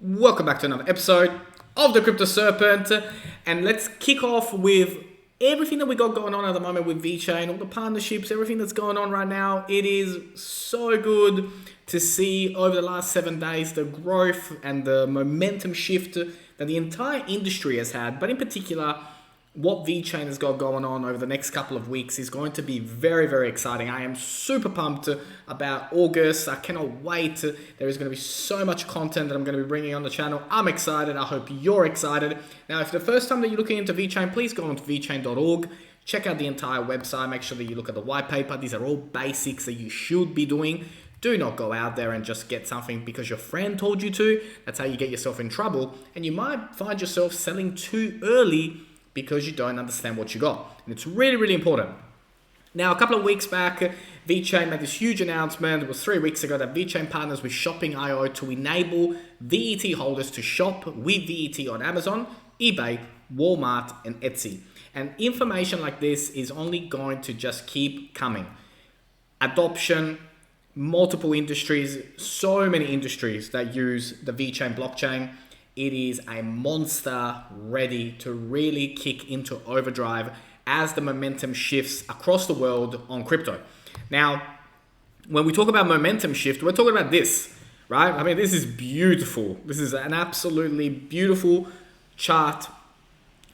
Welcome back to another episode of the Crypto Serpent, and let's kick off with everything that we got going on at the moment with Vechain, all the partnerships, everything that's going on right now. It is so good to see over the last 7 days the growth and the momentum shift that the entire industry has had, but in particular what Vechain has got going on over the next couple of weeks is going to be very, very exciting. I am super pumped about August. I cannot wait. There is going to be so much content that I'm going to be bringing on the channel. I'm excited. I hope you're excited. Now, if the first time that you're looking into Vechain, please go on to vechain.org. Check out the entire website. Make sure that you look at the white paper. These are all basics that you should be doing. Do not go out there and just get something because your friend told you to. That's how you get yourself in trouble. And you might find yourself selling too early because you don't understand what you got. And it's really, really important. Now, a couple of weeks back, Vechain made this huge announcement. It was 3 weeks ago that Vechain partners with Shopping.io to enable VET holders to shop with VET on Amazon, eBay, Walmart, and Etsy. And information like this is only going to just keep coming. Adoption, multiple industries, so many industries that use the Vechain blockchain. It is a monster ready to really kick into overdrive as the momentum shifts across the world on crypto. Now, when we talk about momentum shift, we're talking about this, right? I mean, this is beautiful. This is an absolutely beautiful chart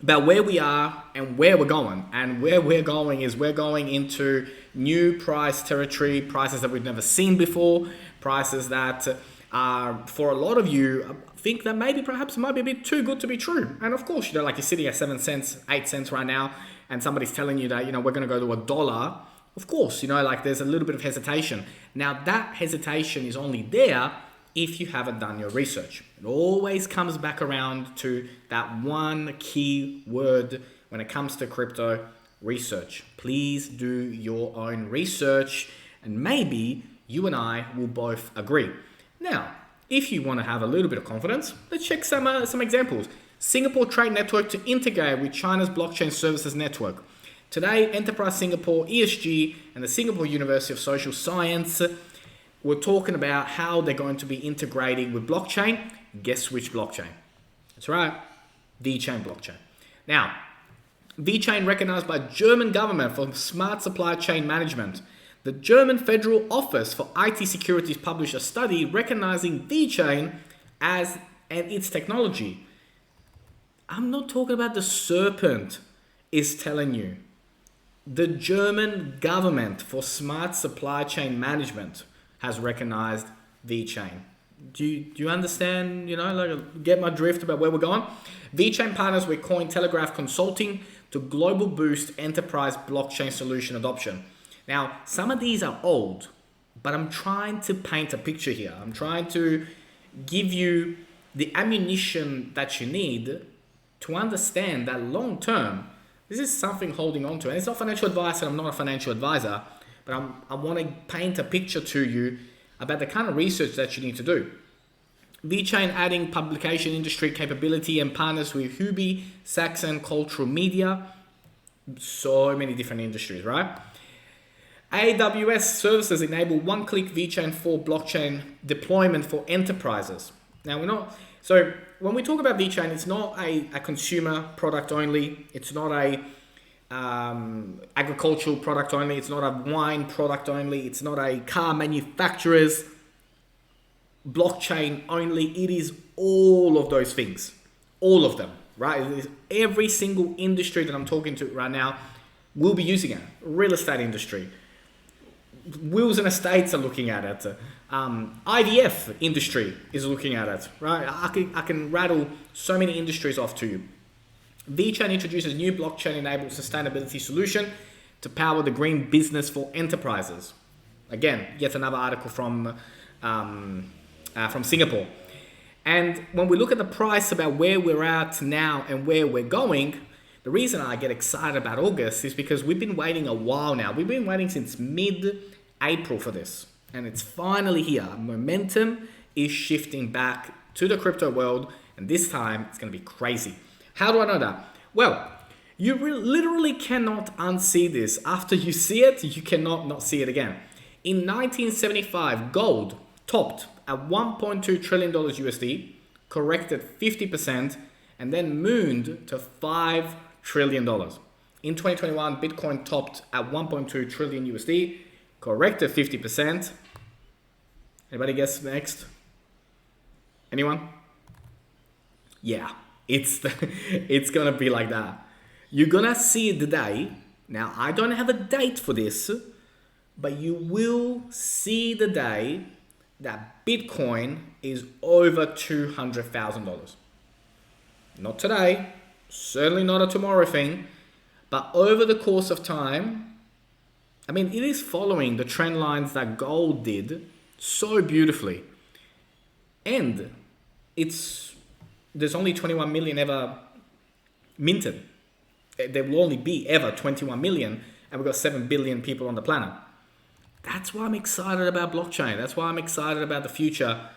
about where we are and where we're going. And where we're going is we're going into new price territory, prices that we've never seen before, prices that are, for a lot of you, think that maybe perhaps it might be a bit too good to be true. And of course, like you're sitting at 7 cents, 8 cents right now, and somebody's telling you that, we're going to go to $1. Of course, like there's a little bit of hesitation. Now, that hesitation is only there if you haven't done your research. It always comes back around to that one key word when it comes to crypto: research. Please do your own research, and maybe you and I will both agree. Now, if you want to have a little bit of confidence, let's check some examples. Singapore Trade Network to integrate with China's blockchain services network. Today, Enterprise Singapore, ESG, and the Singapore University of Social Science were talking about how they're going to be integrating with blockchain. Guess which blockchain? That's right, Vechain blockchain. Now, Vechain recognized by German government for smart supply chain management. The German Federal Office for IT Securities published a study recognizing Vechain and its technology. I'm not talking about the serpent is telling you. The German government for smart supply chain management has recognized Vechain. Do you understand, get my drift about where we're going? Vechain partners with Cointelegraph Consulting to global boost enterprise blockchain solution adoption. Now, some of these are old, but I'm trying to paint a picture here. I'm trying to give you the ammunition that you need to understand that long term, this is something holding on to. And it's not financial advice, and I'm not a financial advisor, but I want to paint a picture to you about the kind of research that you need to do. Vechain adding publication industry capability and partners with Hubi, Saxon, Cultural Media. So many different industries, right? AWS services enable one-click Vechain for blockchain deployment for enterprises. Now, so when we talk about Vechain, it's not a consumer product only. It's not a agricultural product only. It's not a wine product only. It's not a car manufacturer's blockchain only. It is all of those things. All of them, right? It is every single industry that I'm talking to right now will be using it. Real estate industry. Wills and estates are looking at it. IVF industry is looking at it, right? I can rattle so many industries off to you. Vechain introduces new blockchain-enabled sustainability solution to power the green business for enterprises. Again, yet another article from Singapore. And when we look at the price about where we're at now and where we're going, the reason I get excited about August is because we've been waiting a while now. We've been waiting since mid-April for this. And it's finally here. Momentum is shifting back to the crypto world. And this time, it's going to be crazy. How do I know that? Well, you literally cannot unsee this. After you see it, you cannot not see it again. In 1975, gold topped at $1.2 trillion USD. corrected 50%, and then mooned to $5 trillion. In 2021, Bitcoin topped at 1.2 trillion USD, corrected 50%. Anybody guess next? Anyone? Yeah, it's gonna be like that. You're gonna see the day. Now, I don't have a date for this, but you will see the day that Bitcoin is over $200,000. Not today, certainly not a tomorrow thing, but over the course of time. I mean, it is following the trend lines that gold did so beautifully. And there's only 21 million ever minted. There will only be ever 21 million, and we've got 7 billion people on the planet. That's why I'm excited about blockchain. That's why I'm excited about the future.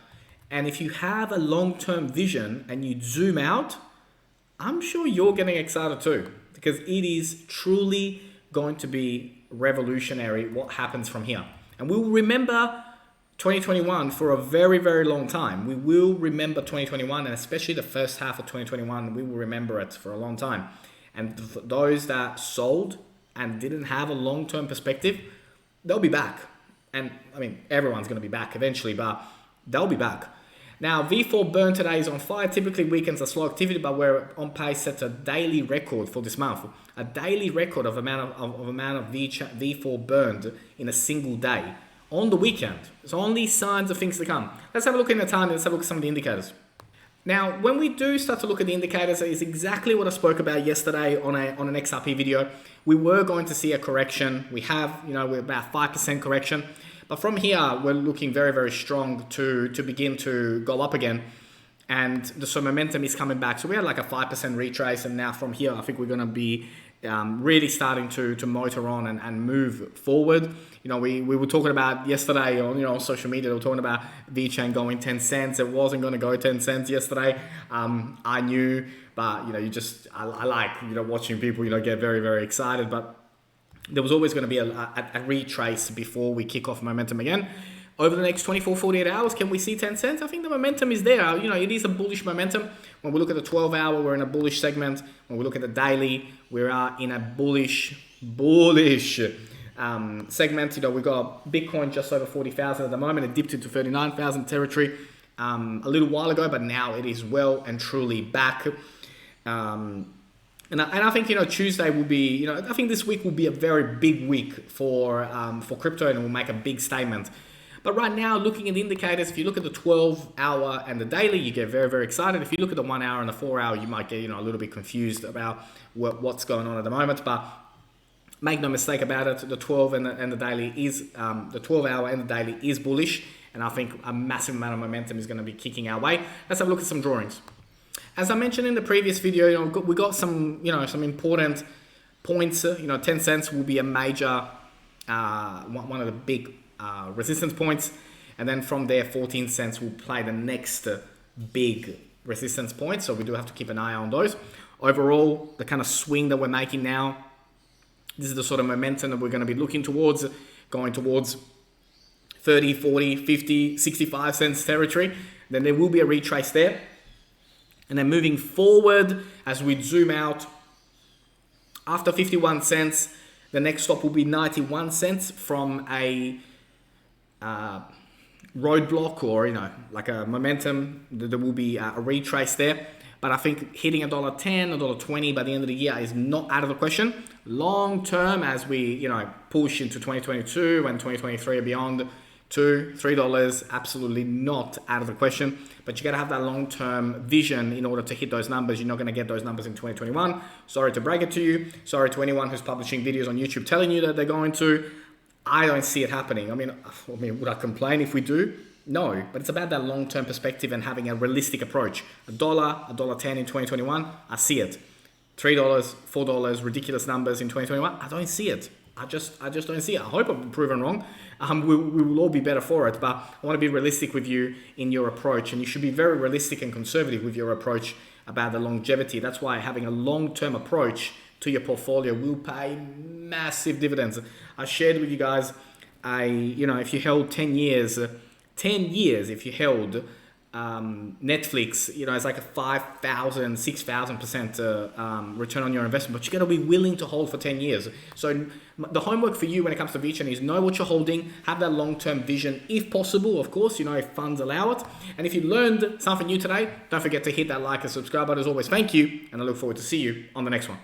And if you have a long-term vision and you zoom out, I'm sure you're getting excited too, because it is truly going to be revolutionary what happens from here. And we will remember 2021 for a very, very long time. We will remember 2021, and especially the first half of 2021, we will remember it for a long time. And those that sold and didn't have a long-term perspective, they'll be back. And I mean, everyone's going to be back eventually, but they'll be back. Now, V4 burn today is on fire. Typically, weekends are slow activity, but we're on pace to set a daily record for this month. A daily record of amount of V4 burned in a single day on the weekend. So only signs of things to come. Let's have a look in the time and let's have a look at some of the indicators. Now, when we do start to look at the indicators, it's exactly what I spoke about yesterday on an XRP video. We were going to see a correction. We have, we're about 5% correction. But from here, we're looking very, very strong to begin to go up again. And so momentum is coming back. So we had like a 5% retrace. And now from here, I think we're going to be really starting to motor on and move forward. We were talking about yesterday on social media, they were talking about Vechain going 10 cents. It wasn't going to go 10 cents yesterday. I knew, but I like watching people get very, very excited. But there was always going to be a retrace before we kick off momentum again. Over the next 24, 48 hours, can we see 10 cents? I think the momentum is there. It is a bullish momentum. When we look at the 12-hour, we're in a bullish segment. When we look at the daily, we are in a bullish segment. We've got Bitcoin just over 40,000 at the moment. It dipped into 39,000 territory a little while ago, but now it is well and truly back. And I think Tuesday will be I think this week will be a very big week for crypto, and it will make a big statement. But right now, looking at the indicators, if you look at the 12-hour and the daily, you get very, very excited. If you look at the 1 hour and the 4 hour, you might get a little bit confused about what's going on at the moment. But make no mistake about it, the 12 and the daily is the 12-hour and the daily is bullish, and I think a massive amount of momentum is going to be kicking our way. Let's have a look at some drawings. As I mentioned in the previous video, we got some some important points. 10 cents will be a major one of the big resistance points, and then from there 14 cents will play the next big resistance point, so we do have to keep an eye on those. Overall, the kind of swing that we're making now, this is the sort of momentum that we're going to be looking towards, going towards 30, 40, 50, 65 cents territory. Then there will be a retrace there, and then moving forward as we zoom out, after 51 cents, the next stop will be 91 cents from a roadblock, or like a momentum. There will be a retrace there, but I think hitting $1.10, $1.20 by the end of the year is not out of the question. Long term, as we push into 2022 and 2023 and beyond, $2, $3, absolutely not out of the question. But you got to have that long-term vision in order to hit those numbers. You're not going to get those numbers in 2021. Sorry to break it to you. Sorry to anyone who's publishing videos on YouTube telling you that they're going to. I don't see it happening. I mean, would I complain if we do? No, but it's about that long-term perspective and having a realistic approach. $1, $1.10 in 2021, I see it. $3, $4, ridiculous numbers in 2021, I don't see it. I just don't see it. I hope I'm proven wrong. We will all be better for it, but I want to be realistic with you in your approach, and you should be very realistic and conservative with your approach about the longevity. That's why having a long-term approach to your portfolio will pay massive dividends. I shared with you guys, if you held 10 years, if you held Netflix, it's like a 5,000, 6,000% return on your investment, but you got to be willing to hold for 10 years. So the homework for you when it comes to Vechain is know what you're holding, have that long-term vision, if possible, of course, if funds allow it. And if you learned something new today, don't forget to hit that like and subscribe button. As always, thank you, and I look forward to see you on the next one.